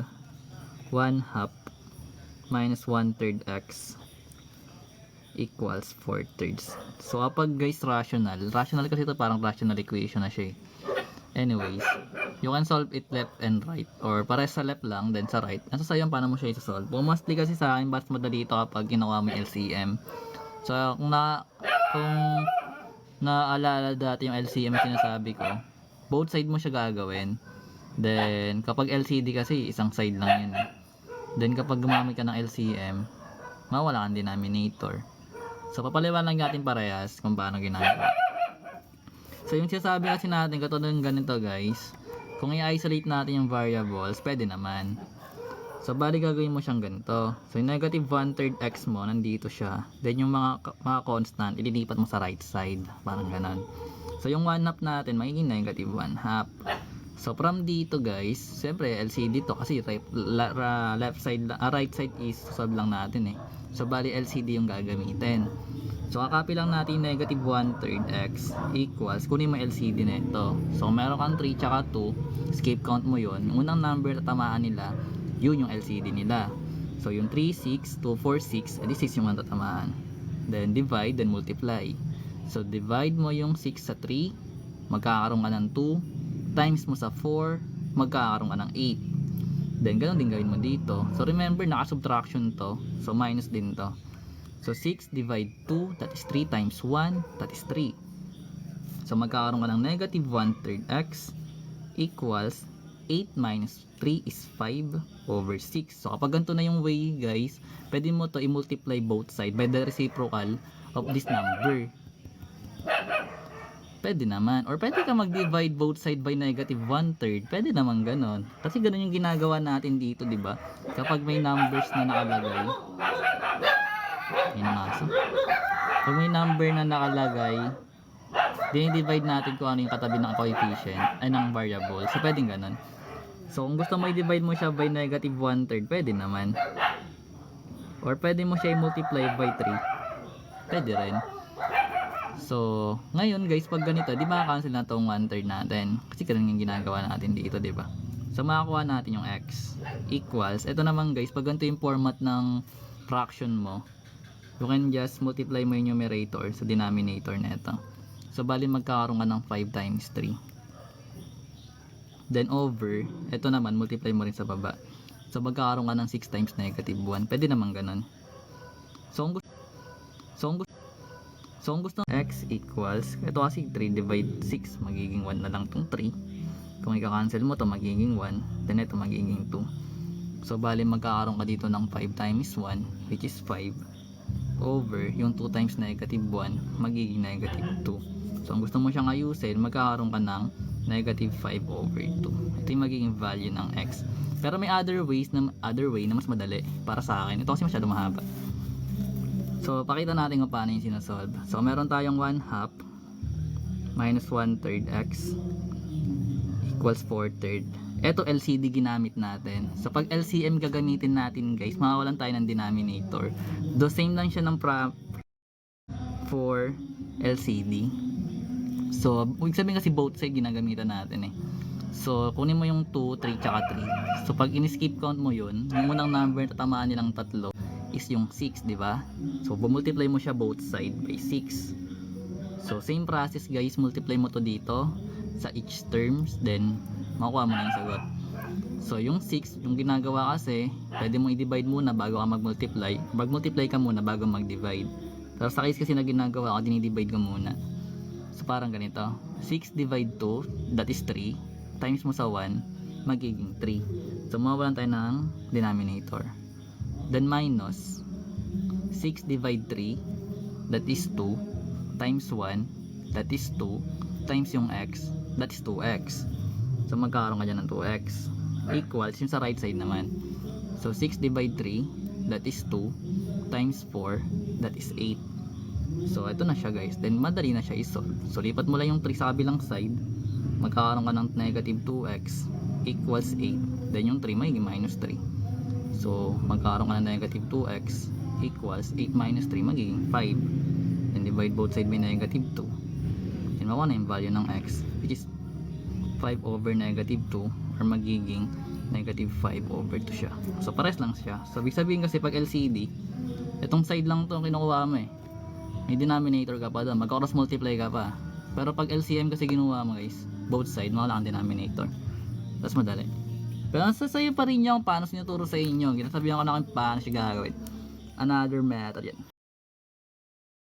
have 1/2 minus 1/3 x equals 4/3. So kapag guys rational kasi ito parang rational equation na siya eh. Anyways, you can solve it left and right or pares sa left lang then sa right. Nasa sa'yo paano mo siya i-solve. Mostly kasi sa akin mas madali ito kapag ginawa mo yung LCM. So kung naalala dati yung LCM na sinasabi ko, both side mo siya gagawin. Then kapag LCD kasi isang side lang yun. Then kapag gumamit ka ng LCM, mawala kang denominator. So papaliwanag natin parehas kung paano ginagawa. So yung sinasabi kasi natin katulad ng ganito guys, kung i-isolate natin yung variables, pwede naman. So bali gagawin mo siyang ganito. So yung negative 1/3 x mo, nandito siya. Then yung mga constant, ililipat mo sa right side. Parang ganon. So yung 1/2 natin, magiging negative 1/2. So from dito guys, siyempre LCD to kasi left side, right side is solve lang natin eh. So bali LCD yung gagamitin. So kakopy lang natin negative 1/3 x equals, kunin mo LCD na ito. So meron kang 3 tsaka 2, escape count mo yun. Yung unang number na tamaan nila, yun yung LCD nila. So yung 3, 6, 2, 4, 6, edi 6 yung tatamaan. Then divide, then multiply. So divide mo yung 6 sa 3, magkakaroon ka ng 2, times mo sa 4, magkakaroon ka ng 8. Then ganun din gawin mo dito. So remember, naka-subtraction to, so minus din to. So 6 divide 2, that is 3 times 1, that is 3. So magkakaroon ka ng negative 1/3 x equals 8 minus 3 is 5 over 6. So kapag ganito na yung way guys, pwede mo to i-multiply both side by the reciprocal of this number. Pwede naman. Or pwede ka mag-divide both side by negative 1/3. Pwede naman ganon. Kasi ganon yung ginagawa natin dito, di ba? Kapag may numbers na nakalagay, pag may number na nakalagay, dinidivide natin kung ano yung katabi ng coefficient ay ng variable. So pwedeng ganon. So kung gusto mo i-divide mo siya by negative 1/3, pwede naman. Or pwede mo siya i-multiply by 3. Pwede rin. So ngayon guys, pag ganito, di maka-cancel na itong 1/3 natin. Kasi ganun yung ginagawa natin dito, di ba? So makakuha natin yung x equals, ito naman guys, pag ganito yung format ng fraction mo, you can just multiply mo yung numerator sa denominator na ito. So bali magkakaroon ka ng 5 times 3. Then over, ito naman multiply mo rin sa baba. So magkakaroon ka ng 6 times negative 1. Pwede naman ganun. So kung gusto x equals, ito kasi 3 divide 6, magiging 1 na lang itong 3. Kung i-cancel mo to magiging 1, then ito magiging 2. So bali magkakaroon ka dito ng 5 times 1, which is 5, over yung 2 times negative 1, magiging negative 2. So kung gusto mo siyang ayusin, magkakaroon ka ng negative 5 over 2. Ito yung magiging value ng x. Pero may other way na mas madali para sa akin. Ito kasi masyado mahaba. So pakita natin kung paano yung sinasolve. So meron tayong 1/2 minus 1/3 x equals 4/3. Ito LCD ginamit natin. So pag LCM gagamitin natin guys, mawawalan tayo ng denominator. The same lang siya ng for LCD. So ibig sabihin kasi both side ginagamitan natin eh. So kunin mo yung 2, 3 tsaka 3. So pag in-skip count mo yun, yung unang number na tatamaan nilang tatlo is yung 6, di ba? So bumultiply mo siya both side by 6. So same process guys, multiply mo to dito sa each terms, then makuha mo na yung sagot. So yung 6, yung ginagawa kasi, pwede mo i-divide muna bago ka mag-multiply. Mag-multiply ka muna bago mag-divide. Pero sa case kasi na ginagawa ko, dinidivide ka muna. So parang ganito, 6 divide 2, that is 3, times mo sa 1, magiging 3. So mawawalan tayo ng denominator. Then minus 6 divide 3, that is 2, times 1, that is 2, times yung x, that is 2x. So magkakaroon ka dyan ng 2x equals yung sa right side naman. So 6 divide 3, that is 2, times 4, that is 8. So ito na siya guys. Then madali na siya isolve. So lipat mo lang yung 3 sa kabilang side, magkakaroon ka ng negative 2x equals 8. Then yung 3 magiging minus 3. So magkakaroon ka ng negative 2x equals 8 minus 3, magiging 5. Then divide both side by negative 2. Then makuha na yung value ng x, which is 5 over negative 2, or magiging negative 5 over 2 siya. So pares lang siya. So ibig sabihin kasi pag LCD, itong side lang to kinukuha mo eh. May denominator ka pa doon, magka-cross multiply ka pa. Pero pag LCM kasi ginawa mo guys, both side wala kang denominator. Tapos madali. Pero nasa sa'yo pa rin yung paano sinuturo sa inyo. Ginasabihan ko na kung paano siya gagawin. Another method yan.